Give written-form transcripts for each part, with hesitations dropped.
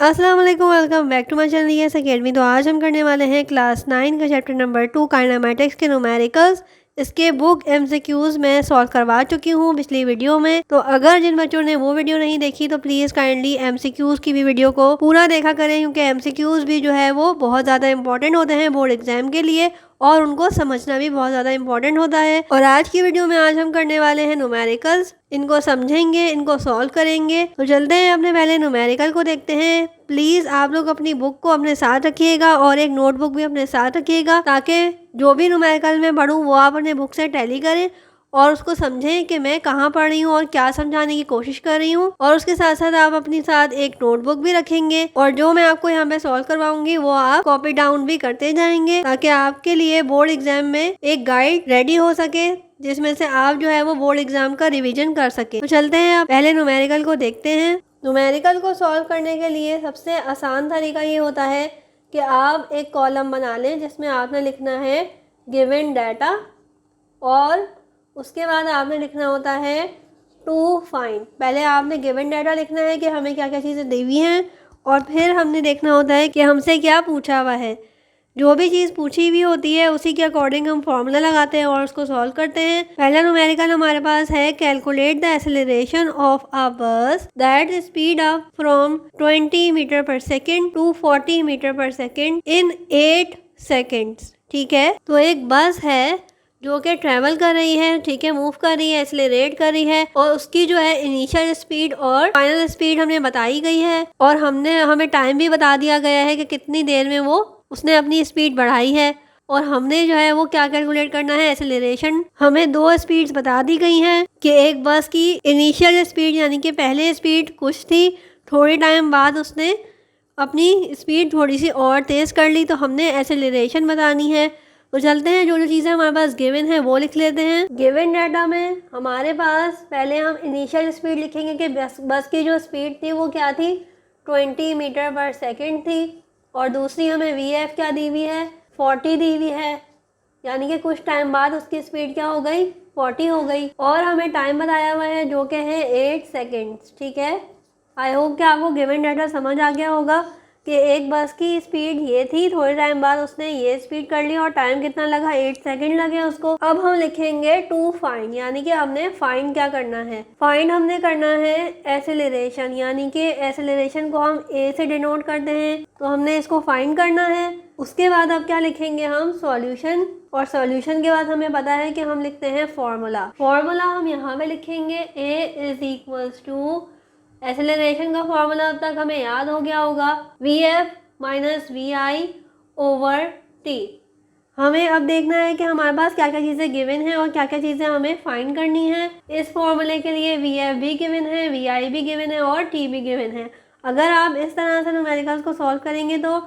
अस्सलाम वालेकुम, welcome back to my channel ES academy. तो आज हम करने वाले हैं क्लास 9 का चैप्टर नंबर 2 काइनेमेटिक्स के न्यूमेरिकल्स। इसके बुक एमसीक्यूज मैं सॉल्व करवा चुकी हूँ पिछली वीडियो में। तो अगर जिन बच्चों ने वो वीडियो नहीं देखी तो प्लीज़ काइंडली एमसीक्यूज की भी वीडियो को पूरा देखा करें, क्योंकि एमसीक्यूज भी जो है वो बहुत ज़्यादा इंपॉर्टेंट होते हैं बोर्ड एग्जाम के लिए और उनको समझना भी बहुत ज़्यादा इंपॉर्टेंट होता है। और आज की वीडियो में आज हम करने वाले हैं न्यूमेरिकल्स। इनको समझेंगे, इनको सॉल्व करेंगे। तो चलते हैं अपने पहले न्यूमेरिकल को देखते हैं। प्लीज़ आप लोग अपनी बुक को अपने साथ रखिएगा और एक नोटबुक भी अपने साथ रखिएगा, ताकि जो भी न्यूमेरिकल मैं पढ़ूँ वो आप अपने बुक से टैली करें और उसको समझें कि मैं कहाँ पढ़ रही हूँ और क्या समझाने की कोशिश कर रही हूँ। और उसके साथ साथ आप अपने साथ एक नोटबुक भी रखेंगे और जो मैं आपको यहाँ पे सॉल्व करवाऊंगी वो आप कॉपी डाउन भी करते जाएंगे, ताकि आपके लिए बोर्ड एग्जाम में एक गाइड रेडी हो सके जिसमें से आप जो है वो बोर्ड एग्जाम का रिवीजन कर सके। तो चलते हैं आप पहले न्यूमेरिकल को देखते हैं। न्यूमेरिकल को सॉल्व करने के लिए सबसे आसान तरीका ये होता है कि आप एक कॉलम बना लें जिसमें आपने लिखना है गिवन डाटा और उसके बाद आपने लिखना होता है टू फाइंड। पहले आपने गिवन डाटा लिखना है कि हमें क्या क्या चीज़ें दी हुई हैं और फिर हमने देखना होता है कि हमसे क्या पूछा हुआ है। जो भी चीज़ पूछी हुई होती है उसी के अकॉर्डिंग हम फॉर्मूला लगाते हैं और उसको सॉल्व करते हैं। पहला न्यूमेरिकल हमारे पास है calculate the acceleration of a bus that speed up from 20 metre per second to 40 metre per second in 8 seconds. ठीक है, तो एक बस है जो कि ट्रैवल कर रही है, ठीक है, मूव कर रही है, एक्सेलरेट कर रही है और उसकी जो है इनिशियल स्पीड और फाइनल स्पीड हमें बताई गई है और हमें टाइम भी बता दिया गया है कि कितनी देर में वो उसने अपनी स्पीड बढ़ाई है। और हमने जो है वो क्या कैलकुलेट करना है, एक्सेलरेशन। हमें दो स्पीड्स बता दी गई हैं कि एक बस की इनिशियल स्पीड यानी कि पहले स्पीड कुछ थी, थोड़े टाइम बाद उसने अपनी स्पीड थोड़ी सी और तेज़ कर ली, तो हमने एक्सेलरेशन बतानी है। तो चलते हैं, जो जो चीज़ें हमारे पास गिवन है वो लिख लेते हैं। गिवन डाटा में हमारे पास पहले हम इनिशियल स्पीड लिखेंगे कि बस की जो स्पीड थी वो क्या थी, 20 मीटर पर सेकेंड थी। और दूसरी हमें VF क्या दी हुई है, 40 दी हुई है, यानी कि कुछ टाइम बाद उसकी स्पीड क्या हो गई, 40 हो गई। और हमें टाइम बताया हुआ है जो कि है 8 सेकेंड्स। ठीक है, आई होप कि आपको गिवन डाटा समझ आ गया होगा कि एक बस की स्पीड ये थी, थोड़े टाइम बाद उसने ये स्पीड कर ली और टाइम कितना लगा, 8 सेकंड लगे उसको। अब हम लिखेंगे टू फाइंड, यानी कि हमने फाइंड क्या करना है, फाइंड हमने करना है एक्सेलरेशन, यानी कि एक्सेलरेशन को हम A से डिनोट करते हैं, तो हमने इसको फाइंड करना है। उसके बाद अब क्या लिखेंगे हम, सॉल्यूशन। और सॉल्यूशन के बाद हमें पता है कि हम लिखते हैं फॉर्मूला। फॉर्मूला हम यहाँ पे लिखेंगे A is equals to, acceleration का फॉर्मूला अब तक हमें याद हो गया होगा, VF minus VI over T। हमें अब देखना है कि हमारे पास क्या क्या चीज़ें गिवन हैं और क्या क्या चीज़ें हमें फाइंड करनी है। इस फॉर्मूले के लिए VF भी गिवन है, VI भी गिवन है और T भी गिवन है। अगर आप इस तरह से न्यूमेरिकल्स को सॉल्व करेंगे तो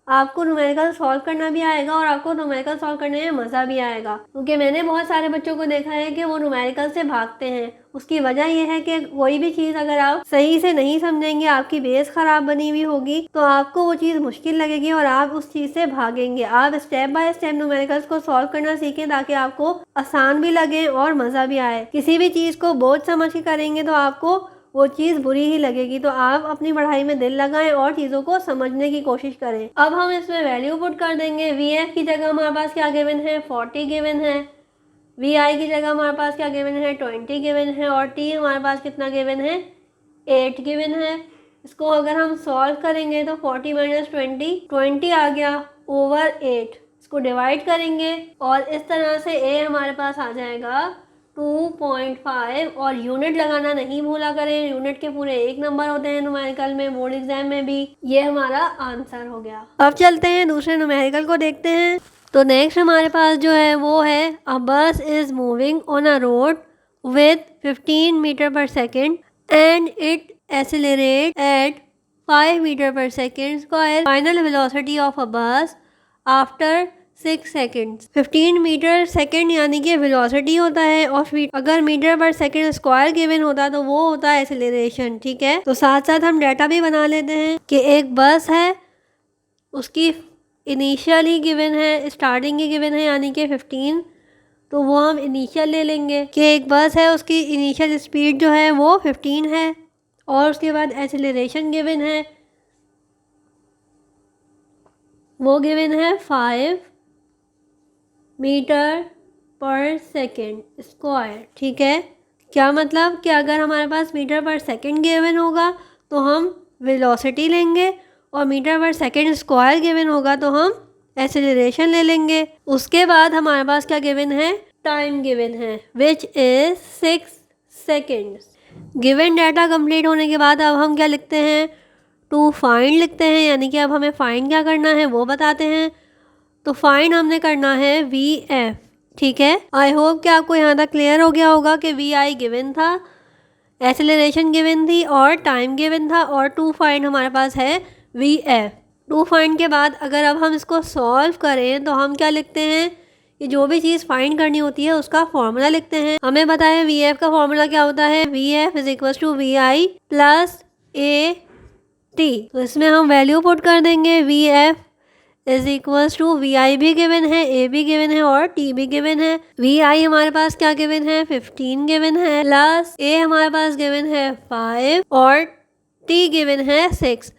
आपको न्यूमेरिकल सॉल्व करना भी आएगा और आपको न्यूमेरिकल सॉल्व करने में मज़ा भी आएगा, क्योंकि मैंने बहुत सारे बच्चों को देखा है कि वो न्यूमेरिकल से भागते हैं। उसकी वजह यह है कि कोई भी चीज़ अगर आप सही से नहीं समझेंगे, आपकी बेस खराब बनी हुई होगी, तो आपको वो चीज़ मुश्किल लगेगी और आप उस चीज़ से भागेंगे। आप स्टेप बाय स्टेप न्यूमेरिकल्स को सॉल्व करना सीखें ताकि आपको आसान भी लगे और मज़ा भी आए। किसी भी चीज़ को बोझ समझ के करेंगे तो आपको वो चीज़ बुरी ही लगेगी। तो आप अपनी पढ़ाई में दिल लगाएं और चीज़ों को समझने की कोशिश करें। अब हम इसमें वैल्यू पुट कर देंगे। VF की जगह हमारे पास क्या गिवन है, 40 गिवन है। VI की जगह हमारे पास क्या गिवन है, 20 गिवन है। और T हमारे पास कितना गिवन है, 8 गिवन है। इसको अगर हम सॉल्व करेंगे तो 40 माइनस 20 आ गया ओवर 8। इसको डिवाइड करेंगे और इस तरह से A हमारे पास आ जाएगा 2.5। और यूनिट लगाना नहीं भूला करें, यूनिट के पूरे 1 नंबर होते हैं न्यूमेरिकल में, बोर्ड एग्जाम में भी। ये हमारा आंसर हो गया। अब चलते हैं दूसरे न्यूमेरिकल को देखते हैं। तो नेक्स्ट हमारे पास जो है वो है a bus is moving on a road with 15 metre per second and it accelerate at 5 metre per second square. Final velocity of a bus after 6 seconds. 15 metre second यानी कि वेलोसिटी होता है और अगर metre per second square given होता तो वो होता है एक्सेलरेशन। ठीक है, तो साथ साथ हम डाटा भी बना लेते हैं कि एक बस है, उसकी इनिशियल ही गिवन है, स्टार्टिंग ही गिवन है यानी कि 15, तो वो हम इनिशियल ले लेंगे कि एक बस है, उसकी इनिशियल स्पीड जो है वो 15 है और उसके बाद एक्सेलरेशन गिवन है वो गिवन है 5 मीटर पर सेकेंड स्क्वायर। ठीक है, क्या मतलब कि अगर हमारे पास मीटर पर सेकेंड गिवन होगा तो हम वेलोसिटी लेंगे, और metre per second square given होगा तो हम एक्सेलरेशन ले लेंगे। उसके बाद हमारे पास क्या गिवन है, टाइम गिवन है which is 6 seconds. Given data complete होने के बाद अब हम क्या लिखते हैं, टू फाइंड लिखते हैं, यानी कि अब हमें फाइंड क्या करना है वो बताते हैं। तो फाइंड हमने करना है वी एफ। ठीक है, आई होप कि आपको यहाँ तक क्लियर हो गया होगा कि वी आई गिवन था, एक्सेलरेशन गिवन थी और टाइम गिवन था, और टू फाइंड हमारे पास है वी एफ। टू फाइंड के बाद अगर अब हम इसको सॉल्व करें तो हम क्या लिखते हैं, कि जो भी चीज़ फाइंड करनी होती है उसका फॉर्मूला लिखते हैं। हमें पता है वी एफ का फॉर्मूला क्या होता है, V F is equal to V I plus A T. तो इसमें हम वैल्यू पुट कर देंगे, V F is equals to V I भी गिवन है, ए भी गिवन है और टी भी गिवन है। वी आई हमारे पास क्या गिवन है, 15 गिवन है, प्लस ए हमारे पास गिवन है 5 और टी गिवन है 6।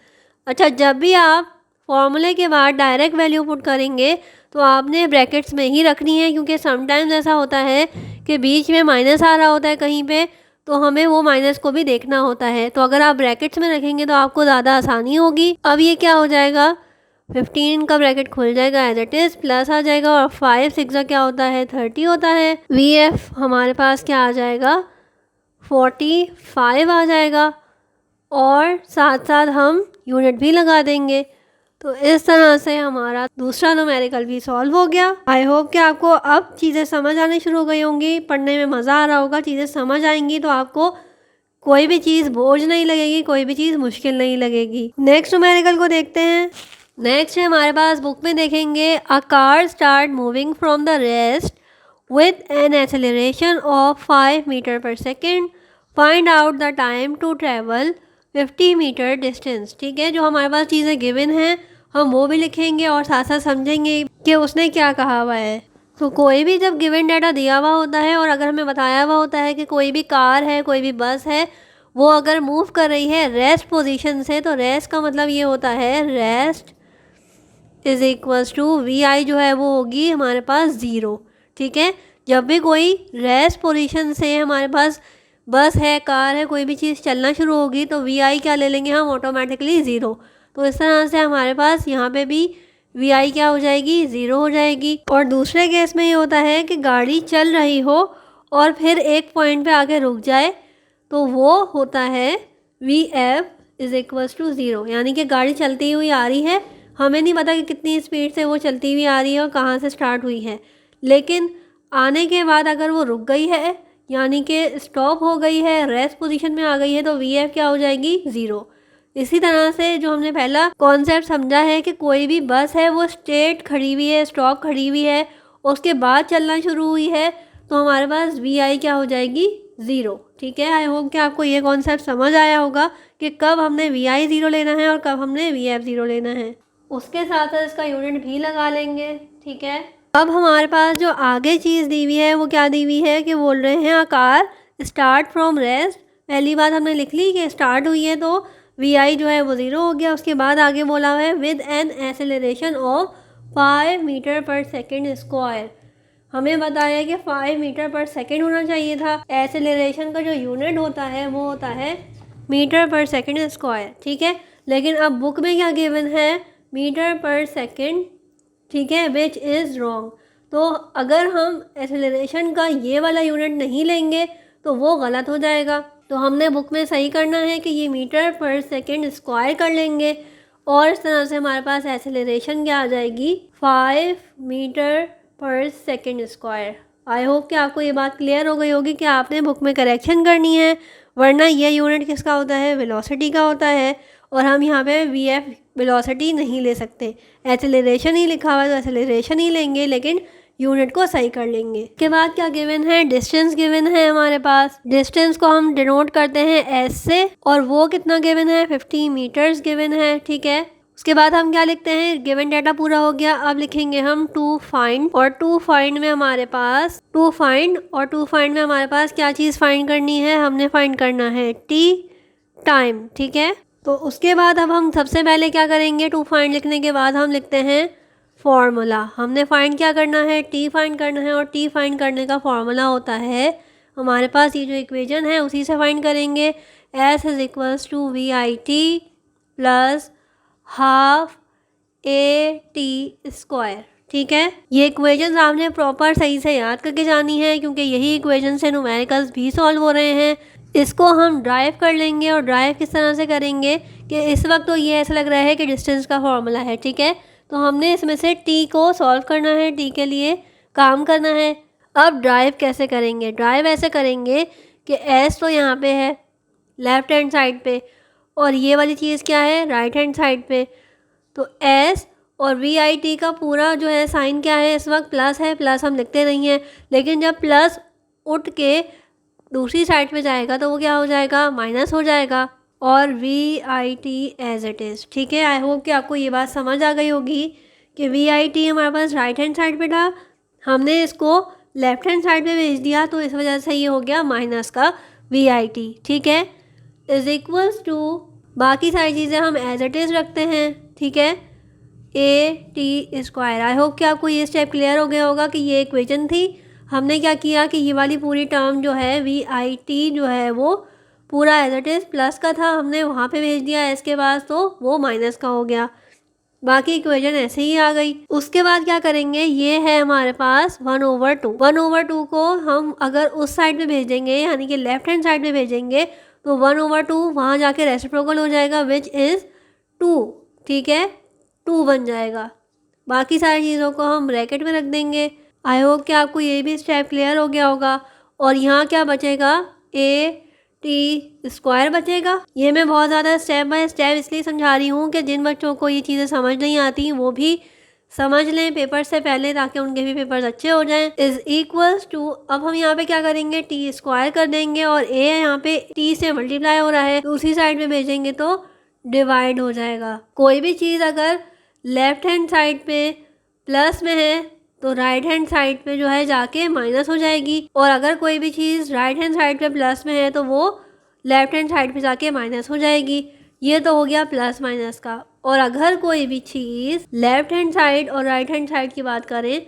अच्छा, जब भी आप फॉर्मूले के बाद डायरेक्ट वैल्यू पुट करेंगे तो आपने ब्रैकेट्स में ही रखनी है, क्योंकि समटाइम्स ऐसा होता है कि बीच में माइनस आ रहा होता है कहीं पे, तो हमें वो माइनस को भी देखना होता है। तो अगर आप ब्रैकेट्स में रखेंगे तो आपको ज़्यादा आसानी होगी। अब ये क्या हो जाएगा, 15 का ब्रैकेट खुल जाएगा एज इट इज़, प्लस आ जाएगा और 5 6 क्या होता है, 30 होता है। वी एफ हमारे पास क्या आ जाएगा, 45 आ जाएगा, और साथ साथ हम यूनिट भी लगा देंगे। तो इस तरह से हमारा दूसरा न्यूमेरिकल भी सॉल्व हो गया। आई होप कि आपको अब चीज़ें समझ आने शुरू हो गई होंगी, पढ़ने में मज़ा आ रहा होगा। चीज़ें समझ आएंगी तो आपको कोई भी चीज़ बोझ नहीं लगेगी, कोई भी चीज़ मुश्किल नहीं लगेगी। नेक्स्ट न्यूमेरिकल को देखते हैं। नेक्स्ट है हमारे पास, बुक में देखेंगे, a car start moving from the rest with an acceleration of 5 metre per second, find out the time to travel 50 metre distance. ठीक है, जो हमारे पास चीज़ें गिवन हैं हम वो भी लिखेंगे और साथ साथ समझेंगे कि उसने क्या कहा हुआ है। तो कोई भी जब गिवन डाटा दिया हुआ होता है और अगर हमें बताया हुआ होता है कि कोई भी कार है, कोई भी बस है, वो अगर मूव कर रही है रेस्ट पोजीशन से, तो रेस्ट का मतलब ये होता है, rest is equals to V I जो है वो होगी हमारे पास 0। ठीक है, जब भी कोई रेस्ट पोजीशन से हमारे पास बस है, कार है, कोई भी चीज़ चलना शुरू होगी तो वी आई क्या ले लेंगे हम, ऑटोमेटिकली 0। तो इस तरह से हमारे पास यहाँ पे भी वी आई क्या हो जाएगी, 0 हो जाएगी। और दूसरे केस में ये होता है कि गाड़ी चल रही हो और फिर एक पॉइंट पे आके रुक जाए, तो वो होता है V F is equals to 0, यानी कि गाड़ी चलती हुई आ रही है, हमें नहीं पता कि कितनी स्पीड से वो चलती हुई आ रही है और कहाँ से स्टार्ट हुई है, लेकिन आने के बाद अगर वो रुक गई है यानी कि स्टॉप हो गई है, रेस्ट पोजीशन में आ गई है, तो वी एफ क्या हो जाएगी, 0। इसी तरह से जो हमने पहला कॉन्सेप्ट समझा है कि कोई भी बस है वो स्ट्रेट खड़ी हुई है, स्टॉप खड़ी हुई है, उसके बाद चलना शुरू हुई है, तो हमारे पास वी आई क्या हो जाएगी, 0। ठीक है, आई होप कि आपको ये कॉन्सेप्ट समझ आया होगा कि कब हमने वी आई 0 लेना है और कब हमने वी एफ 0 लेना है। उसके साथ साथ इसका यूनिट भी लगा लेंगे। ठीक है, अब हमारे पास जो आगे चीज़ दी हुई है वो क्या दी हुई है, कि बोल रहे हैं, कार स्टार्ट फ्रॉम रेस्ट। पहली बात हमने लिख ली कि स्टार्ट हुई है तो वी आई जो है वो 0 हो गया। उसके बाद आगे बोला हुआ है with an acceleration of 5 metre per second square. हमें बताया कि 5 मीटर पर सेकेंड होना चाहिए था। एक्सेलरेशन का जो यूनिट होता है वो होता है मीटर पर सेकेंड स्क्वायर। ठीक है, लेकिन अब बुक में क्या गिवन है, मीटर पर सेकेंड। ठीक है, विच इज़ रॉन्ग। तो अगर हम एक्सेलरेशन का ये वाला यूनिट नहीं लेंगे तो वो गलत हो जाएगा। तो हमने बुक में सही करना है कि ये मीटर पर सेकेंड स्क्वायर कर लेंगे, और इस तरह से हमारे पास एक्सेलरेशन क्या आ जाएगी, 5 मीटर पर सेकेंड स्क्वायर। आई होप कि आपको ये बात क्लियर हो गई होगी कि आपने बुक में करेक्शन करनी है, वरना ये यूनिट किसका होता है, वेलोसिटी का होता है, और हम यहाँ पे वी एफ वेलोसिटी नहीं ले सकते। एक्सेलरेशन ही लिखा हुआ है तो एक्सेलरेशन ही लेंगे, लेकिन यूनिट को सही कर लेंगे। इसके बाद क्या गिवन है, डिस्टेंस गिवन है हमारे पास। डिस्टेंस को हम डिनोट करते हैं एस से, और वो कितना गिवन है, 50 मीटर्स गिवन है। ठीक है, उसके बाद हम क्या लिखते हैं, गिवन डाटा पूरा हो गया, अब लिखेंगे हम टू फाइंड। और टू फाइंड में हमारे पास क्या चीज़ फाइंड करनी है, हमने फाइंड करना है टी, टाइम। ठीक है, तो उसके बाद अब हम सबसे पहले क्या करेंगे, टू फाइंड लिखने के बाद हम लिखते हैं फॉर्मूला। हमने फाइंड क्या करना है, टी फाइंड करना है, और टी फाइंड करने का फॉर्मूला होता है हमारे पास ये जो इक्वेशन है उसी से फाइंड करेंगे, S is equals to V I T plus half A T square. ठीक है, ये इक्वेशंस आपने प्रॉपर सही से याद करके जानी है, क्योंकि यही इक्वेशन से न्यूमेरिकल्स भी सॉल्व हो रहे हैं। इसको हम ड्राइव कर लेंगे, और ड्राइव किस तरह से करेंगे कि इस वक्त तो ये ऐसा लग रहा है कि डिस्टेंस का फॉर्मूला है। ठीक है, तो हमने इसमें से टी को सॉल्व करना है, टी के लिए काम करना है। अब ड्राइव कैसे करेंगे, ड्राइव ऐसे करेंगे कि एस तो यहाँ पे है लेफ्ट हैंड साइड पे, और ये वाली चीज़ क्या है, राइट हैंड साइड पे। तो एस और वी आई टी का पूरा जो है साइन क्या है, इस वक्त प्लस है, प्लस हम लिखते नहीं हैं, लेकिन जब प्लस उठ के दूसरी साइड पे जाएगा तो वो क्या हो जाएगा, माइनस हो जाएगा, और V I T as it is. ठीक है, आई होप कि आपको ये बात समझ आ गई होगी कि वी आई टी हमारे पास राइट हैंड साइड पे था, हमने इसको लेफ्ट हैंड साइड पे भेज दिया, तो इस वजह से ये हो गया माइनस का वी आई टी। ठीक है, इज इक्वल्स टू बाकी सारी चीज़ें हम एज इट इज़ रखते हैं। ठीक है, ए टी स्क्वायर। आई होप कि आपको ये स्टेप क्लियर हो गया होगा कि ये इक्वेशन थी। हमने क्या किया कि ये वाली पूरी टर्म जो है वी आई टी जो है वो पूरा एज इट इज़ प्लस का था, हमने वहाँ पे भेज दिया एस के पास, तो वो माइनस का हो गया। बाकी इक्वेशन ऐसे ही आ गई। उसके बाद क्या करेंगे, ये है हमारे पास 1/2। 1/2 को हम अगर उस साइड पे भेजेंगे, यानी कि लेफ्ट हैंड साइड पे भेजेंगे, तो 1/2 वहाँ जाके रेसिप्रोकल हो जाएगा, विच इज़ 2। ठीक है, 2 बन जाएगा। बाकी सारी चीज़ों को हम ब्रैकेट में रख देंगे। आई होप कि आपको ये भी स्टेप क्लियर हो गया होगा। और यहाँ क्या बचेगा, ए टी स्क्वायर बचेगा। ये मैं बहुत ज़्यादा स्टेप बाय स्टेप इसलिए समझा रही हूँ कि जिन बच्चों को ये चीज़ें समझ नहीं आती वो भी समझ लें पेपर से पहले, ताकि उनके भी पेपर्स अच्छे हो जाएं। इज इक्वल्स टू, अब हम यहाँ पे क्या करेंगे, टी स्क्वायर कर देंगे, और ए यहाँ पे टी से मल्टीप्लाई हो रहा है, दूसरी साइड में भेजेंगे तो डिवाइड हो जाएगा। कोई भी चीज़ अगर लेफ्ट हैंड साइड पे प्लस में है तो राइट हैंड साइड पे जो है जाके माइनस हो जाएगी, और अगर कोई भी चीज़ राइट हैंड साइड पे प्लस में है तो वो लेफ्ट हैंड साइड पे जाके माइनस हो जाएगी। ये तो हो गया प्लस माइनस का। और अगर कोई भी चीज़ लेफ्ट हैंड साइड और राइट हैंड साइड की बात करें,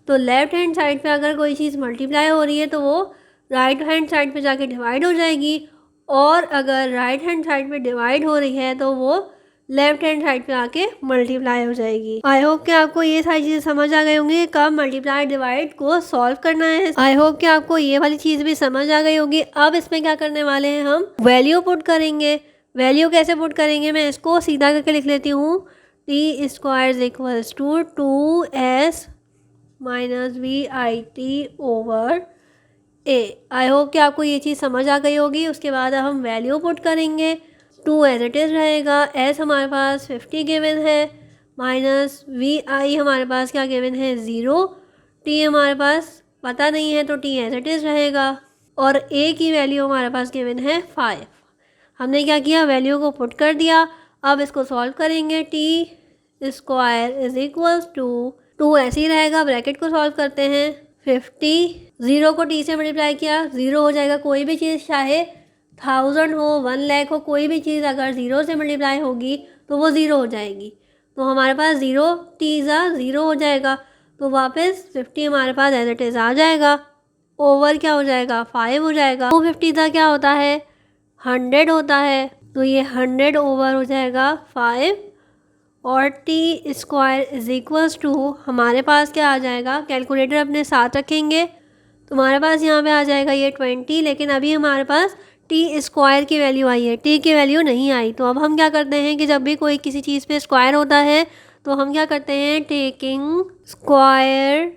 तो लेफ्ट हैंड साइड पे अगर कोई चीज़ मल्टीप्लाई हो रही है तो वो राइट हैंड साइड पे जाके डिवाइड हो जाएगी, और अगर राइट हैंड साइड पे डिवाइड हो रही है तो वो लेफ्ट हैंड साइड पे आके मल्टीप्लाई हो जाएगी। आई होप कि आपको ये सारी चीज़ें समझ आ गई होंगी कब मल्टीप्लाई डिवाइड को सॉल्व करना है। आई होप कि आपको ये वाली चीज़ भी समझ आ गई होगी। अब इसमें क्या करने वाले हैं, हम वैल्यू पुट करेंगे। वैल्यू कैसे पुट करेंगे, मैं इसको सीधा करके लिख लेती हूँ, T square is equals to 2s minus V I T over A. I hope कि आपको ये चीज़ समझ आ गई होगी। उसके बाद अब हम वैल्यू पुट करेंगे, 2 एज इट इज़ रहेगा, एस हमारे पास 50 गिवन है, माइनस वी आई हमारे पास क्या गिवन है 0, टी हमारे पास पता नहीं है तो टी एज इट इज़ रहेगा, और ए की वैल्यू हमारे पास गिवन है 5। हमने क्या किया, वैल्यू को पुट कर दिया। अब इसको सॉल्व करेंगे, T square is equals to 2 ऐसे ही रहेगा, ब्रैकेट को सॉल्व करते हैं, 50, 0 को टी से मल्टीप्लाई किया, 0 हो जाएगा। कोई भी चीज़ चाहे 1000 हो, 1 लाख हो, कोई भी चीज़ अगर 0 से मल्टीप्लाई होगी तो वो 0 हो जाएगी। तो हमारे पास 0 टी ज़ा 0 हो जाएगा, तो वापस 50 हमारे पास एज इट इज़ आ जाएगा, ओवर क्या हो जाएगा 5 हो जाएगा। 250 का क्या होता है 100 होता है, तो ये 100 ओवर हो जाएगा 5, और T square is equals to हमारे पास क्या आ जाएगा, कैलकुलेटर अपने साथ रखेंगे, तुम्हारे पास यहाँ पे आ जाएगा ये 20, लेकिन अभी हमारे पास टी स्क्वायर की वैल्यू आई है, टी की वैल्यू नहीं आई। तो अब हम क्या करते हैं कि जब भी कोई किसी चीज़ पे स्क्वायर होता है तो हम क्या करते हैं, taking square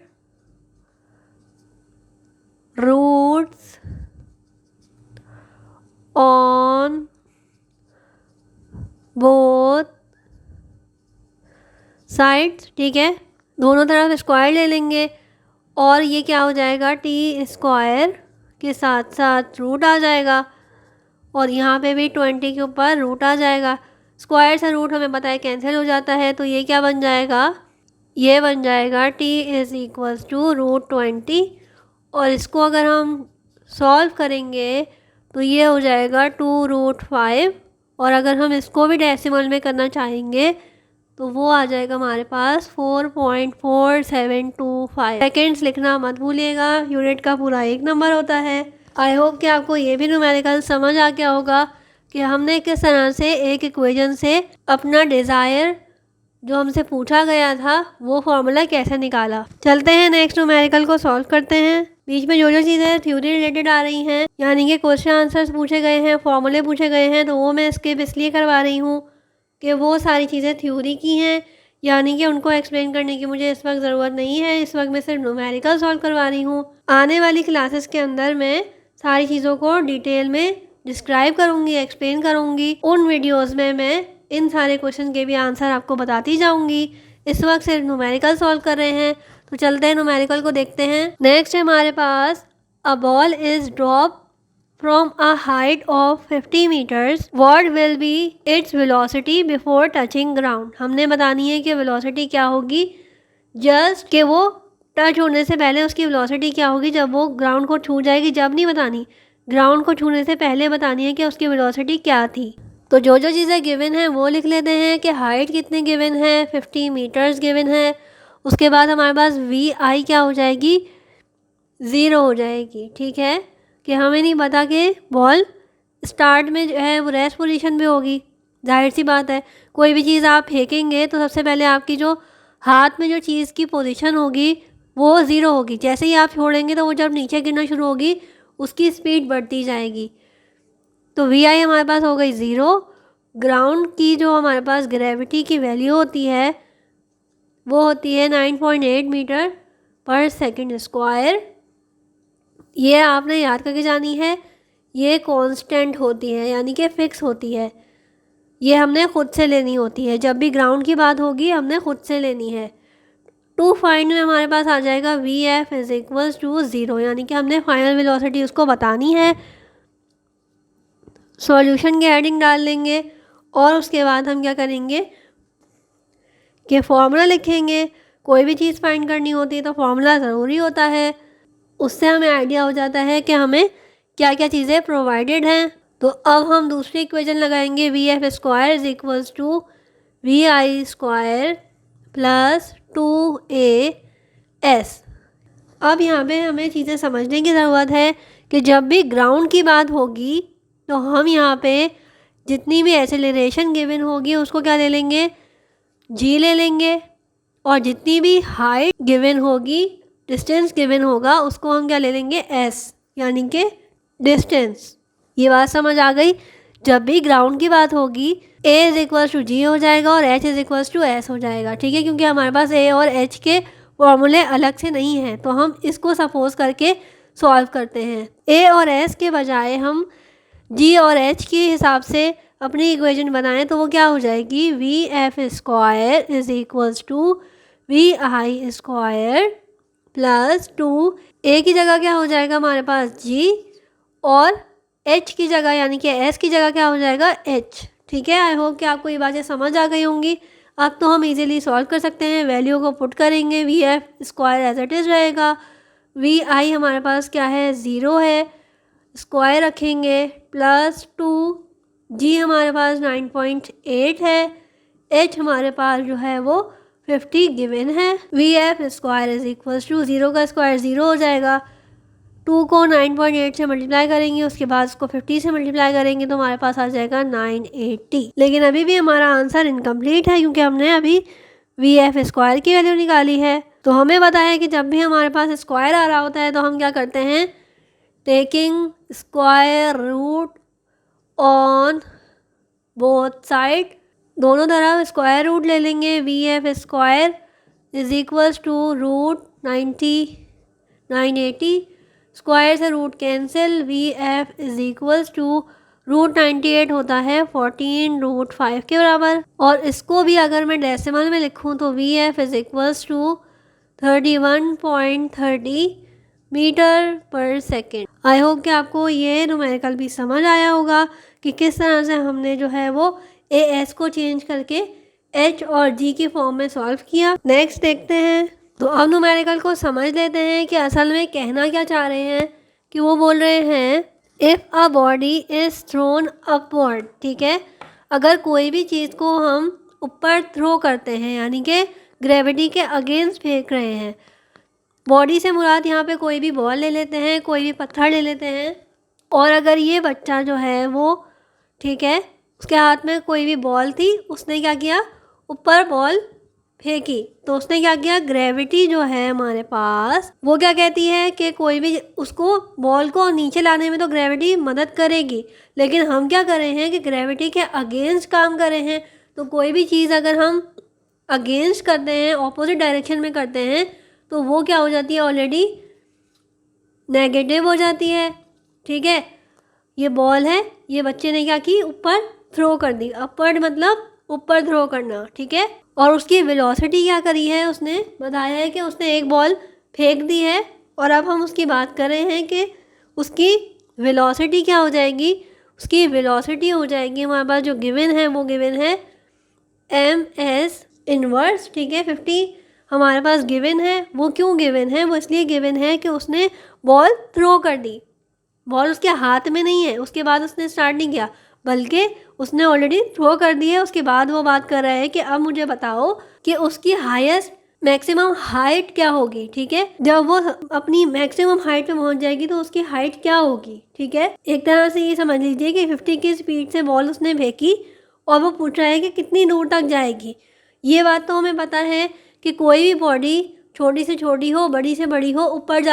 roots on both sides. ठीक है, दोनों तरफ स्क्वायर ले लेंगे, और ये क्या हो जाएगा, टी स्क्वायर के साथ साथ रूट आ जाएगा, और यहाँ पे भी 20 के ऊपर रूट आ जाएगा। स्क्वायर से रूट हमें पता है कैंसिल हो जाता है, तो ये क्या बन जाएगा, ये बन जाएगा टी इज़ इक्वल्स टू √20, और इसको अगर हम सॉल्व करेंगे तो ये हो जाएगा 2√5 और अगर हम इसको भी डेसिमल में करना चाहेंगे तो वो आ जाएगा हमारे पास 4.4725। सेकेंड्स लिखना मत भूलिएगा, यूनिट का पूरा 1 नंबर होता है। आई होप कि आपको ये भी न्यूमेरिकल समझ आ गया होगा कि हमने किस तरह से एक इक्वेशन से अपना डिज़ायर जो हमसे पूछा गया था वो फॉर्मूला कैसे निकाला। चलते हैं नेक्स्ट न्यूमेरिकल को सॉल्व करते हैं। बीच में जो जो चीज़ें थ्योरी रिलेटेड आ रही हैं, यानी कि क्वेश्चन आंसर्स पूछे गए हैं, फॉर्मूले पूछे गए हैं, तो वो मैं स्किप इसलिए करवा रही हूँ कि वो सारी चीज़ें थ्योरी की हैं, यानी कि उनको एक्सप्लेन करने की मुझे इस वक्त ज़रूरत नहीं है। इस वक्त मैं सिर्फ न्यूमेरिकल सॉल्व करवा रही हूँ। आने वाली क्लासेस के अंदर मैं सारी चीज़ों को डिटेल में डिस्क्राइब करूँगी, एक्सप्लेन करूँगी। उन वीडियोज़ में मैं इन सारे क्वेश्चन के भी आंसर आपको बताती जाऊँगी। इस वक्त सिर्फ न्यूमेरिकल सॉल्व कर रहे हैं, तो चलते हैं न्यूमेरिकल को देखते हैं। नेक्स्ट है हमारे पास a ball is drop from a height of 50 meters, what will be its velocity before touching ground। हमने बतानी है कि वेलोसिटी क्या होगी जस्ट कि वो टच होने से पहले उसकी वेलोसिटी क्या होगी जब वो ग्राउंड को छू जाएगी। जब नहीं बतानी, ग्राउंड को छूने से पहले बतानी है कि उसकी वेलोसिटी क्या थी। तो जो जो चीज़ें गिवन है वो लिख लेते हैं कि हाइट कितने गिवन है, 50 मीटर्स गिवन है। उसके बाद हमारे पास वी आई क्या हो जाएगी, 0 हो जाएगी। ठीक है, कि हमें नहीं पता कि बॉल स्टार्ट में जो है वो रेस्ट पोजीशन में होगी। जाहिर सी बात है, कोई भी चीज़ आप फेंकेंगे तो सबसे पहले आपकी जो हाथ में जो चीज़ की पोजीशन होगी वो 0 होगी। जैसे ही आप छोड़ेंगे तो वो जब नीचे गिरना शुरू होगी उसकी स्पीड बढ़ती जाएगी। तो वी आई हमारे पास हो गई 0। ग्राउंड की जो हमारे पास ग्रेविटी की वैल्यू होती है वो होती है 9.8 मीटर पर सेकेंड स्क्वायर। ये आपने याद करके जानी है, ये कांस्टेंट होती है यानी कि फ़िक्स होती है। ये हमने खुद से लेनी होती है, जब भी ग्राउंड की बात होगी हमने खुद से लेनी है। टू फाइंड में हमारे पास आ जाएगा V F is equals to 0, यानी कि हमने फाइनल वेलोसिटी उसको बतानी है। सॉल्यूशन के हेडिंग डाल लेंगे और उसके बाद हम क्या करेंगे कि फॉर्मूला लिखेंगे। कोई भी चीज़ फाइंड करनी होती है तो फॉर्मूला ज़रूरी होता है, उससे हमें आइडिया हो जाता है कि हमें क्या क्या चीज़ें प्रोवाइडेड हैं। तो अब हम दूसरी इक्वेशन लगाएंगे, V F square is equals to V I square plus 2a s। अब यहाँ पे हमें चीज़ें समझने की ज़रूरत है कि जब भी ग्राउंड की बात होगी तो हम यहाँ पे जितनी भी एक्सेलरेशन गिवन होगी उसको क्या ले लेंगे, जी ले लेंगे। और जितनी भी हाइट गिवन होगी, डिस्टेंस गिवन होगा, उसको हम क्या ले लेंगे, एस, यानी कि डिस्टेंस। ये बात समझ आ गई। जब भी ग्राउंड की बात होगी A is equals to G हो जाएगा और H is equals to S हो जाएगा। ठीक है, क्योंकि हमारे पास ए और एच के फॉर्मूले अलग से नहीं हैं, तो हम इसको सपोज करके सॉल्व करते हैं। ए और एस के बजाय हम जी और एच के हिसाब से अपनी इक्वेशन बनाएं तो वो क्या हो जाएगी, V F square is equals to V I square plus 2 A की जगह क्या हो जाएगा हमारे पास जी, और एच की जगह यानी कि एस की जगह क्या हो जाएगा, एच। ठीक है, आई होप कि आपको ये बातें समझ आ गई होंगी। अब तो हम इजीली सॉल्व कर सकते हैं। वैल्यू को पुट करेंगे, V F square as it is रहेगा, वी आई हमारे पास क्या है, 0 है, स्क्वायर रखेंगे प्लस 2 जी हमारे पास 9.8 है, एच हमारे पास जो है वो 50 गिवन है। V F square is equals to 0 का स्क्वायर 0 हो जाएगा, 2 को 9.8 से मल्टीप्लाई करेंगे, उसके बाद उसको 50 से मल्टीप्लाई करेंगे तो हमारे पास आ जाएगा 980। लेकिन अभी भी हमारा आंसर इनकम्प्लीट है क्योंकि हमने अभी वी एफ स्क्वायर की वैल्यू निकाली है। तो हमें पता है कि जब भी हमारे पास स्क्वायर आ रहा होता है तो हम क्या करते हैं, taking square root on both side, दोनों तरफ स्क्वायर रूट ले लेंगे। V F square is equals to root 980, square से root cancel, V F is equals to root 98 होता है 14√5 के बराबर। और इसको भी अगर मैं डेसिमल में लिखूं तो V F is equals to 31.30 metre per second. I hope कि आपको ये न्यूमेरिकल भी समझ आया होगा कि किस तरह से हमने जो है वो ए एस को चेंज करके एच और जी की फॉर्म में सॉल्व किया। नेक्स्ट देखते हैं। तो अब न्यूमेरिकल को समझ लेते हैं कि असल में कहना क्या चाह रहे हैं। कि वो बोल रहे हैं if a body is thrown upward. ठीक है, अगर कोई भी चीज़ को हम ऊपर थ्रो करते हैं यानी कि ग्रेविटी के अगेंस्ट फेंक रहे हैं, बॉडी से मुराद यहाँ पे कोई भी बॉल ले लेते हैं, कोई भी पत्थर ले लेते हैं, और अगर ये बच्चा जो है वो ठीक है उसके हाथ में कोई भी बॉल थी, उसने क्या किया ऊपर बॉल फेंकी, तो उसने क्या किया, ग्रेविटी जो है हमारे पास वो क्या कहती है कि कोई भी उसको बॉल को नीचे लाने में तो ग्रेविटी मदद करेगी, लेकिन हम क्या कर रहे हैं कि ग्रेविटी के अगेंस्ट काम कर रहे हैं। तो कोई भी चीज़ अगर हम अगेंस्ट करते हैं, ऑपोजिट डायरेक्शन में करते हैं, तो वो क्या हो जाती है, ऑलरेडी नेगेटिव हो जाती है। ठीक है, ये बॉल है, ये बच्चे ने क्या की, ऊपर थ्रो कर दी, अपवर्ड मतलब ऊपर थ्रो करना। ठीक है, और उसकी वेलोसिटी क्या करी है, उसने बताया है कि उसने एक बॉल फेंक दी है, और अब हम उसकी बात कर रहे हैं कि उसकी वेलोसिटी क्या हो जाएगी, उसकी वेलोसिटी हो जाएगी हमारे पास जो गिवन है वो गिवन है ms इनवर्स। ठीक है, 50 हमारे पास गिवन है। वो क्यों गिवन है, वो इसलिए गिवन है कि उसने बॉल थ्रो कर दी, बॉल उसके हाथ में नहीं है, उसके बाद उसने स्टार्ट नहीं किया, बल्कि उसने ऑलरेडी थ्रो कर दी है। उसके बाद वो बात कर रहा है कि अब मुझे बताओ कि उसकी हाईएस्ट मैक्सिमम हाइट क्या होगी। ठीक है, जब वो अपनी मैक्सिमम हाइट पे पहुंच जाएगी तो उसकी हाइट क्या होगी। ठीक है, एक तरह से ये समझ लीजिए कि 50 की स्पीड से बॉल उसने फेंकी और वो पूछ रहा है कि कितनी दूर तक जाएगी। ये बात तो हमें पता है कि कोई भी बॉडी छोटी से छोटी हो, बड़ी से बड़ी हो, ऊपर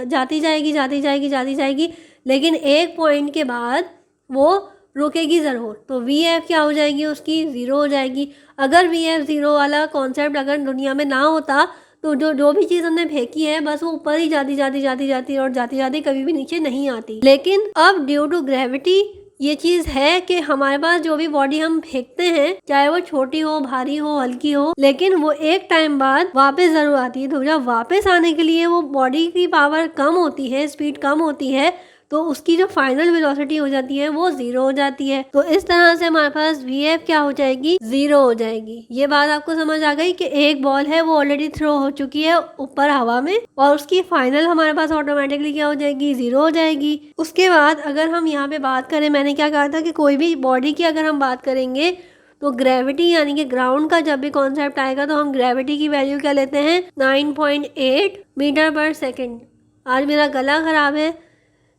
जाती जाएगी, लेकिन एक पॉइंट के बाद वो रुकेगी ज़रूर। तो VF क्या हो जाएगी, उसकी ज़ीरो हो जाएगी। अगर VF ज़ीरो वाला कॉन्सेप्ट अगर दुनिया में ना होता तो जो भी चीज़ हमने फेंकी है बस वो ऊपर ही जाती कभी भी नीचे नहीं आती। लेकिन अब ड्यू टू ग्रेविटी ये चीज़ है कि हमारे पास जो भी बॉडी हम फेंकते हैं, चाहे वो छोटी हो, भारी हो, हल्की हो, लेकिन वो एक टाइम बाद वापस ज़रूर आती है। तो जब वापस आने के लिए वो बॉडी की पावर कम होती है, स्पीड कम होती है, तो उसकी जो फाइनल वेलोसिटी हो जाती है वो ज़ीरो हो जाती है। तो इस तरह से हमारे पास VF क्या हो जाएगी, ज़ीरो हो जाएगी। ये बात आपको समझ आ गई कि एक बॉल है वो ऑलरेडी थ्रो हो चुकी है ऊपर हवा में, और उसकी फाइनल हमारे पास ऑटोमेटिकली क्या हो जाएगी, ज़ीरो हो जाएगी। उसके बाद अगर हम यहाँ पे बात करें, मैंने क्या कहा था कि कोई भी बॉडी की अगर हम बात करेंगे तो ग्रेविटी यानी कि ग्राउंड का जब भी कॉन्सेप्ट आएगा तो हम ग्रेविटी की वैल्यू क्या लेते हैं, 9.8 मीटर पर सेकेंड। आज मेरा गला ख़राब है,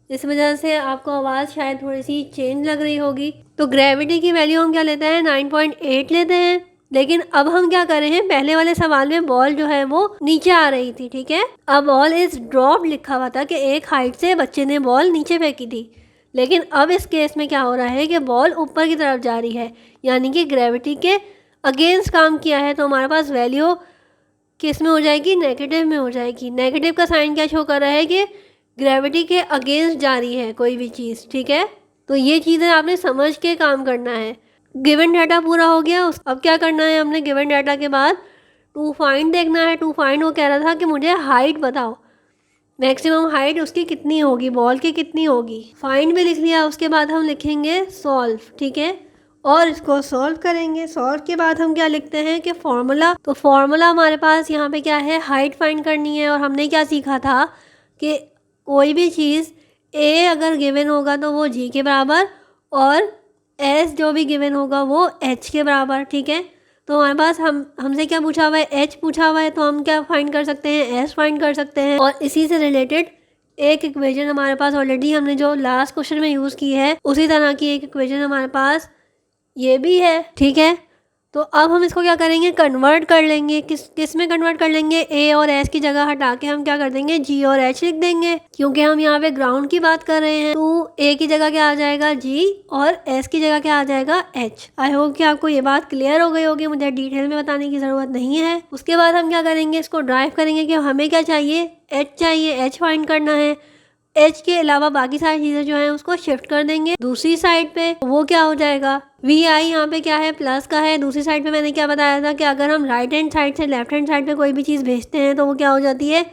इस वजह से आपको आवाज़ शायद थोड़ी सी चेंज लग रही होगी। तो ग्रेविटी की वैल्यू हम क्या लेते हैं, 9.8 लेते हैं। लेकिन अब हम क्या कर रहे हैं, पहले वाले सवाल में बॉल जो है वो नीचे आ रही थी। ठीक है, अब बॉल इज ड्रॉप लिखा हुआ था कि एक हाइट से बच्चे ने बॉल नीचे फेंकी थी, लेकिन अब इस केस में क्या हो रहा है कि बॉल ऊपर की तरफ जा रही है, यानी कि ग्रेविटी के अगेंस्ट काम किया है। तो हमारे पास वैल्यू किस में हो जाएगी, नेगेटिव में हो जाएगी। नेगेटिव का साइन क्या शो कर रहा है कि ग्रेविटी के अगेंस्ट जा रही है कोई भी चीज़। ठीक है, तो ये चीज़ें आपने समझ के काम करना है। गिवन डाटा पूरा हो गया, अब क्या करना है, हमने गिवन डाटा के बाद टू फाइंड देखना है। टू फाइंड वो कह रहा था कि मुझे हाइट बताओ, मैक्सिमम हाइट उसकी कितनी होगी, बॉल की कितनी होगी। फाइंड भी लिख लिया, उसके बाद हम लिखेंगे सॉल्व। ठीक है, और इसको सॉल्व करेंगे। सॉल्व के बाद हम क्या लिखते हैं कि फॉर्मूला। तो फॉर्मूला हमारे पास यहाँ पे क्या है, हाइट फाइंड करनी है। और हमने क्या सीखा था कि कोई भी चीज़ A अगर गिवन होगा तो वो G के बराबर, और S जो भी गिवन होगा वो H के बराबर। ठीक है, तो हमारे पास हमसे क्या पूछा हुआ है, H पूछा हुआ है, तो हम क्या फाइंड कर सकते हैं, S फाइंड कर सकते हैं। और इसी से रिलेटेड एक इक्वेशन हमारे पास ऑलरेडी हमने जो लास्ट क्वेश्चन में यूज़ की है, उसी तरह की एक इक्वेशन हमारे पास ये भी है। ठीक है, तो अब हम इसको क्या करेंगे, कन्वर्ट कर लेंगे। किस में कन्वर्ट कर लेंगे, A और S की जगह हटा के हम क्या कर देंगे, G और H लिख देंगे, क्योंकि हम यहाँ पे ग्राउंड की बात कर रहे हैं। तो A की जगह क्या आ जाएगा, G, और S की जगह क्या आ जाएगा, H। आई होप कि आपको ये बात क्लियर हो गई होगी, मुझे डिटेल में बताने की ज़रूरत नहीं है। उसके बाद हम क्या करेंगे, इसको ड्राइव करेंगे कि हमें क्या चाहिए, H चाहिए, H फाइंड करना है। H के अलावा बाकी सारी चीज़ें जो हैं उसको शिफ्ट कर देंगे दूसरी साइड पे, वो क्या हो जाएगा, VI यहाँ पे क्या है, प्लस का है। दूसरी साइड पे मैंने क्या बताया था कि अगर हम राइट हैंड साइड से लेफ्ट हैंड साइड पे कोई भी चीज़ भेजते हैं तो वो क्या हो जाती है,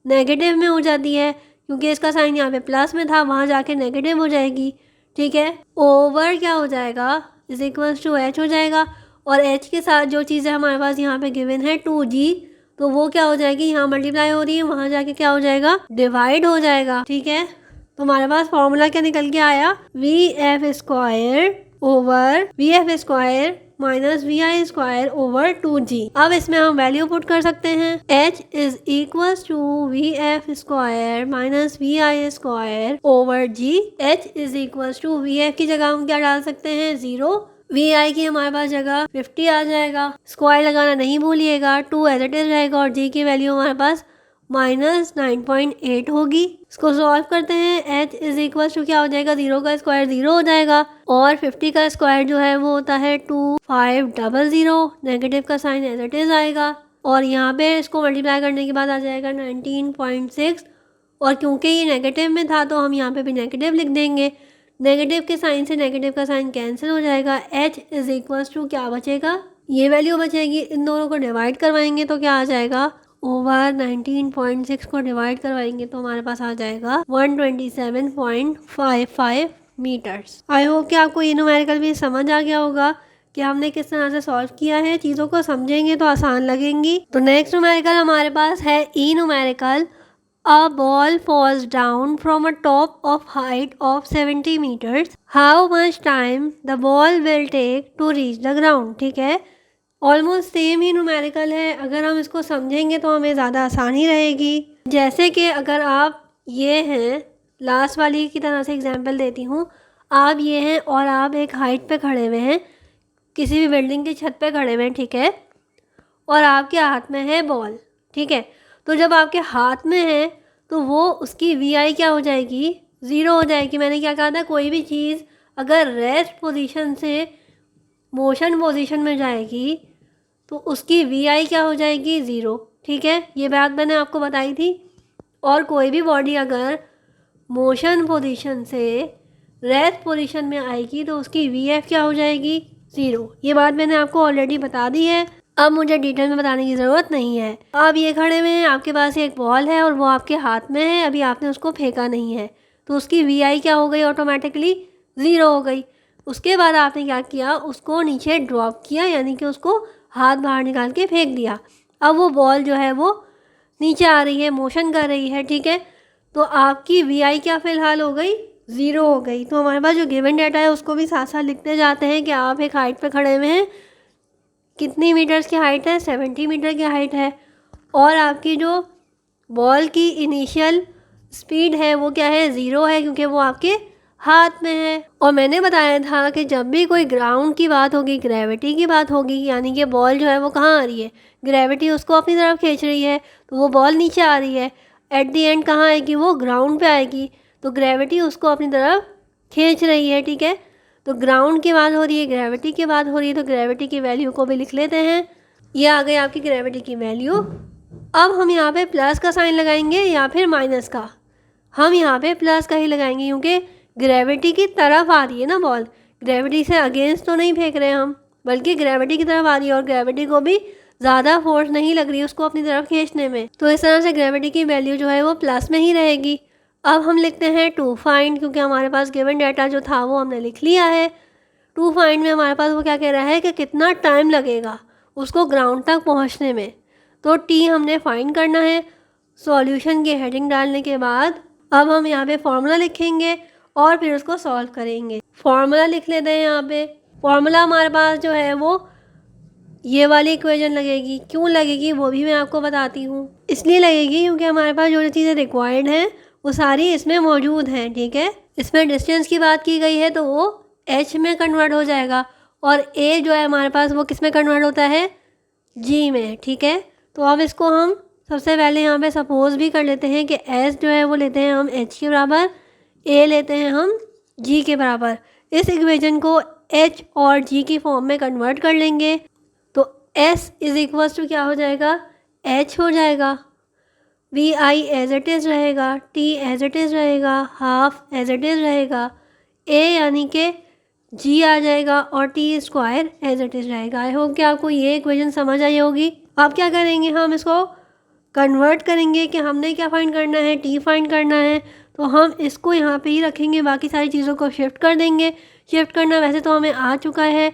नेगेटिव में हो जाती है, क्योंकि इसका साइन यहाँ पे प्लस में था, वहाँ जाके नेगेटिव हो जाएगी। ठीक है, ओवर क्या हो जाएगा, इज इक्वल्स टू H हो जाएगा। और H के साथ जो चीज़ें हमारे पास यहाँ पे गिवन है 2G, तो वो क्या हो जाएगी, यहाँ मल्टीप्लाई हो रही है, वहाँ जाके क्या हो जाएगा, डिवाइड हो जाएगा। ठीक है, तो हमारे पास फॉर्मूला क्या निकल के आया, VF square over V F square minus V I square over 2g। अब इसमें हम वैल्यू पुट कर सकते हैं। h is equal to V F square minus V I square over g। h is equal to V F की जगह हम क्या डाल सकते हैं 0, वी आई की हमारे पास जगह 50 आ जाएगा। स्क्वायर लगाना नहीं भूलिएगा, 2 एज इट इज रहेगा और g की वैल्यू हमारे पास -9.8 होगी। इसको सॉल्व करते हैं। h इज इक्वल टू क्या हो जाएगा 0 का स्क्वायर 0 हो जाएगा और 50 का स्क्वायर जो है वो होता है 2500। नेगेटिव का साइन एज इट इज आएगा और यहाँ पे इसको मल्टीप्लाई करने के बाद आ जाएगा 19.6 और क्योंकि ये नेगेटिव में था तो हम यहाँ पे भी नेगेटिव लिख देंगे। नेगेटिव के साइन से नेगेटिव का साइन कैंसिल हो जाएगा। h इज इक्वल टू क्या बचेगा, ये वैल्यू बचेगी। इन दोनों को डिवाइड करवाएंगे तो क्या आ जाएगा, ओवर 19.6 को डिवाइड करवाएंगे तो हमारे पास आ जाएगा 127.55 मीटर्स। आई होप कि आपको ये न्यूमेरिकल भी समझ आ गया होगा कि हमने किस तरह से सॉल्व किया है। चीज़ों को समझेंगे तो आसान लगेंगी। तो नेक्स्ट न्यूमेरिकल हमारे पास है ई numerical. A ball falls down from a top of height of 70 metres. How much time the ball will take to reach the ground. ठीक है, ऑलमोस्ट सेम ही न्यूमेरिकल है। अगर हम इसको समझेंगे तो हमें ज़्यादा आसानी रहेगी। जैसे कि अगर आप ये हैं, लास्ट वाली की तरह से एग्जांपल देती हूँ। आप ये हैं और आप एक हाइट पे खड़े हुए हैं, किसी भी बिल्डिंग की छत पे खड़े हुए हैं, ठीक है, और आपके हाथ में है बॉल। ठीक है, तो जब आपके हाथ में है तो वो उसकी वी आई क्या हो जाएगी 0 हो जाएगी। मैंने क्या कहा था, कोई भी चीज़ अगर रेस्ट पोजीशन से मोशन पोजीशन में जाएगी तो उसकी वी आई क्या हो जाएगी 0। ठीक है, ये बात मैंने आपको बताई थी। और कोई भी बॉडी अगर मोशन पोजीशन से रेस्ट पोजीशन में आएगी तो उसकी वी एफ क्या हो जाएगी 0। ये बात मैंने आपको ऑलरेडी बता दी है, अब मुझे डिटेल में बताने की ज़रूरत नहीं है। अब ये खड़े हुए हैं, आपके पास एक बॉल है और वो आपके हाथ में है, अभी आपने उसको फेंका नहीं है तो उसकी वी आई क्या हो गई, ऑटोमेटिकली 0 हो गई। उसके बाद आपने क्या किया, उसको नीचे ड्रॉप किया, यानी कि उसको हाथ बाहर निकाल के फेंक दिया। अब वो बॉल जो है वो नीचे आ रही है, मोशन कर रही है। ठीक है, तो आपकी वी आई क्या फ़िलहाल हो गई 0 हो गई। तो हमारे पास जो गिवन डाटा है उसको भी साथ साथ लिखते जाते हैं कि आप एक हाइट पे खड़े हुए हैं, कितनी मीटर्स की हाइट है 70 मीटर की हाइट है, और आपकी जो बॉल की इनिशियल स्पीड है वो क्या है 0 है, क्योंकि वो आपके हाथ में है। और मैंने बताया था कि जब भी कोई ग्राउंड की बात होगी, ग्रेविटी की बात होगी, यानी कि बॉल जो है वो कहाँ आ रही है, ग्रेविटी उसको अपनी तरफ खींच रही है तो वो बॉल नीचे आ रही है। एट दी एंड कहाँ आएगी, वो ग्राउंड पे आएगी, तो ग्रेविटी उसको अपनी तरफ खींच रही है। ठीक है, तो ग्राउंड की बात हो रही है, ग्रेविटी की बात हो रही है, तो ग्रेविटी की वैल्यू को भी लिख लेते हैं। ये आ गई आपकी ग्रेविटी की वैल्यू। अब हम यहाँ पे प्लस का साइन लगाएंगे या फिर माइनस का। हम यहाँ पे प्लस का ही लगाएंगे क्योंकि ग्रेविटी की तरफ आ रही है ना बॉल, ग्रेविटी से अगेंस्ट तो नहीं फेंक रहे हम, बल्कि ग्रेविटी की तरफ आ रही है और ग्रेविटी को भी ज़्यादा फोर्स नहीं लग रही है उसको अपनी तरफ खींचने में। तो इस तरह से ग्रेविटी की वैल्यू जो है वो प्लस में ही रहेगी। अब हम लिखते हैं टू फाइंड, क्योंकि हमारे पास गिवन डाटा जो था वो हमने लिख लिया है। टू फाइंड में हमारे पास वो क्या कह रहा है कि कितना टाइम लगेगा उसको ग्राउंड तक पहुँचने में। तो टी हमने फाइंड करना है। सॉल्यूशन की हेडिंग डालने के बाद अब हम यहाँ पे फॉर्मूला लिखेंगे और फिर उसको सॉल्व करेंगे। फॉर्मूला लिख लेते हैं। यहाँ पे फॉर्मूला हमारे पास जो है वो ये वाली इक्वेशन लगेगी। क्यों लगेगी वो भी मैं आपको बताती हूँ। इसलिए लगेगी क्योंकि हमारे पास जो चीज़ें रिक्वायर्ड हैं वो सारी इसमें मौजूद हैं। ठीक है, इसमें डिस्टेंस की बात की गई है तो वो h में कन्वर्ट हो जाएगा और a जो है हमारे पास वो किस में कन्वर्ट होता है, g में। ठीक है, तो अब इसको हम सबसे पहले यहाँ पे सपोज भी कर लेते हैं कि s जो है वो लेते हैं हम h के बराबर, a लेते हैं हम g के बराबर। इस इक्वेशन को h और g की फॉर्म में कन्वर्ट कर लेंगे तो s इज इक्वल्स टू क्या हो जाएगा, h हो जाएगा, V I as it is रहेगा, टी एज इट इज़ रहेगा, हाफ एज इट इज़ रहेगा, a यानी कि g आ जाएगा और T square as it is रहेगा। आई होप कि आपको ये इक्वेशन समझ आई होगी। अब क्या करेंगे, हम इसको कन्वर्ट करेंगे कि हमने क्या फाइंड करना है, टी फाइंड करना है। तो हम इसको यहाँ पे ही रखेंगे, बाकी सारी चीज़ों को शिफ्ट कर देंगे। शिफ्ट करना वैसे तो हमें आ चुका है।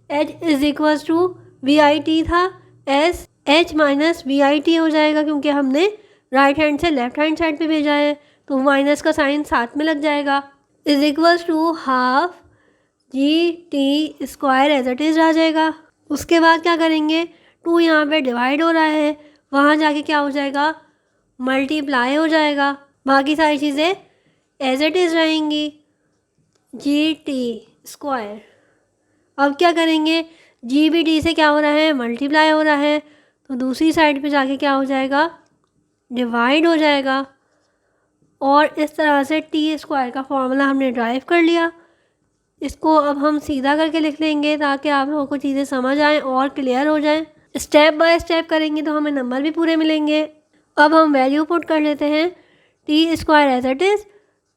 h is equals to V I T था, s h minus V I T हो जाएगा क्योंकि हमने राइट हैंड से लेफ्ट हैंड साइड पे भेजा है तो माइनस का साइन साथ में लग जाएगा। Is equals to half G T square as it is आ जाएगा। उसके बाद क्या करेंगे, 2 यहाँ पे डिवाइड हो रहा है, वहाँ जाके क्या हो जाएगा, मल्टीप्लाई हो जाएगा। बाकी सारी चीज़ें एज इट इज़ रहेंगी। जी टी स्क्वायर। अब क्या करेंगे, जी बी टी से क्या हो रहा है, मल्टीप्लाई हो रहा है, तो दूसरी साइड पे जाके क्या हो जाएगा, डिवाइड हो जाएगा। और इस तरह से टी स्क्वायर का फॉर्मूला हमने ड्राइव कर लिया। इसको अब हम सीधा करके लिख लेंगे ताकि आप लोगों को चीज़ें समझ आएँ और क्लियर हो जाएं। स्टेप बाय स्टेप करेंगे तो हमें नंबर भी पूरे मिलेंगे। अब हम वैल्यू पुट कर लेते हैं। T square as it is,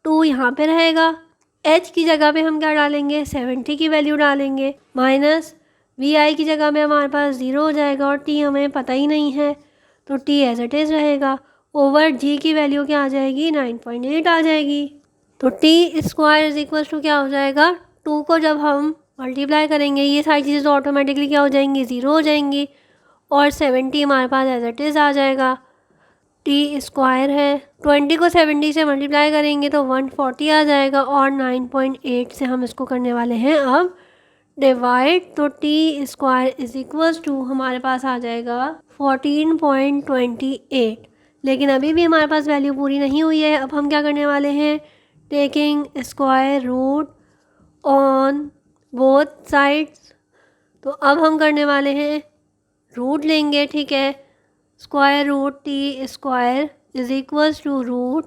2 यहाँ पे रहेगा। एच की जगह पे हम क्या डालेंगे, 70 की वैल्यू डालेंगे, माइनस वी आई की जगह में हमारे पास 0 हो जाएगा और टी हमें पता ही नहीं है, तो टी एज इट इज़ रहेगा। ओवर जी की वैल्यू क्या आ जाएगी, 9.8 आ जाएगी। तो T square is equal to क्या हो जाएगा, 2 को जब हम मल्टीप्लाई करेंगे ये सारी चीज़ें तो ऑटोमेटिकली क्या हो जाएंगी, 0 हो जाएंगी और 70 हमारे पास एज इट इज़ आ जाएगा। टी स्क्वायर है, 20 को 70 से मल्टीप्लाई करेंगे तो 140 आ जाएगा और 9.8 से हम इसको करने वाले हैं अब डिवाइड। तो T square is equals to हमारे पास आ जाएगा 14.28। लेकिन अभी भी हमारे पास वैल्यू पूरी नहीं हुई है। अब हम क्या करने वाले हैं, taking square root on both sides. तो अब हम करने वाले हैं, रूट लेंगे, ठीक है। Square root T square is equals to root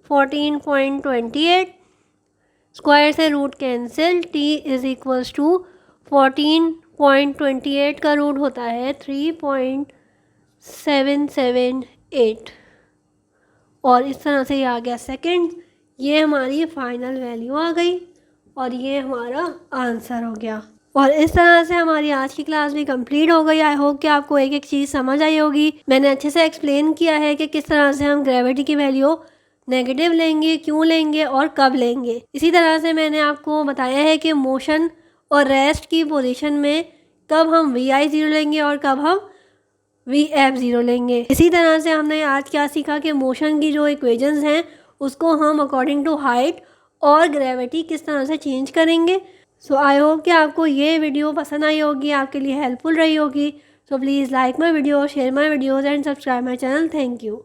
14.28। Square से root cancel, T is equals to 14.28 का रूट होता है 3.778 और इस तरह से ये आ गया सेकंड। ये हमारी फाइनल वैल्यू आ गई और ये हमारा आंसर हो गया। और इस तरह से हमारी आज की क्लास भी कंप्लीट हो गई। आई होप कि आपको एक एक चीज़ समझ आई होगी। मैंने अच्छे से एक्सप्लेन किया है कि किस तरह से हम ग्रेविटी की वैल्यू नेगेटिव लेंगे, क्यों लेंगे और कब लेंगे। इसी तरह से मैंने आपको बताया है कि मोशन और रेस्ट की पोजीशन में कब हम VI0 लेंगे और कब हम VF0 लेंगे। इसी तरह से हमने आज क्या सीखा कि मोशन की जो इक्वेशंस हैं उसको हम अकॉर्डिंग टू हाइट और ग्रेविटी किस तरह से चेंज करेंगे। सो आई होप कि आपको ये वीडियो पसंद आई होगी, आपके लिए हेल्पफुल रही होगी। So please like my video, share my videos and subscribe my channel. Thank you.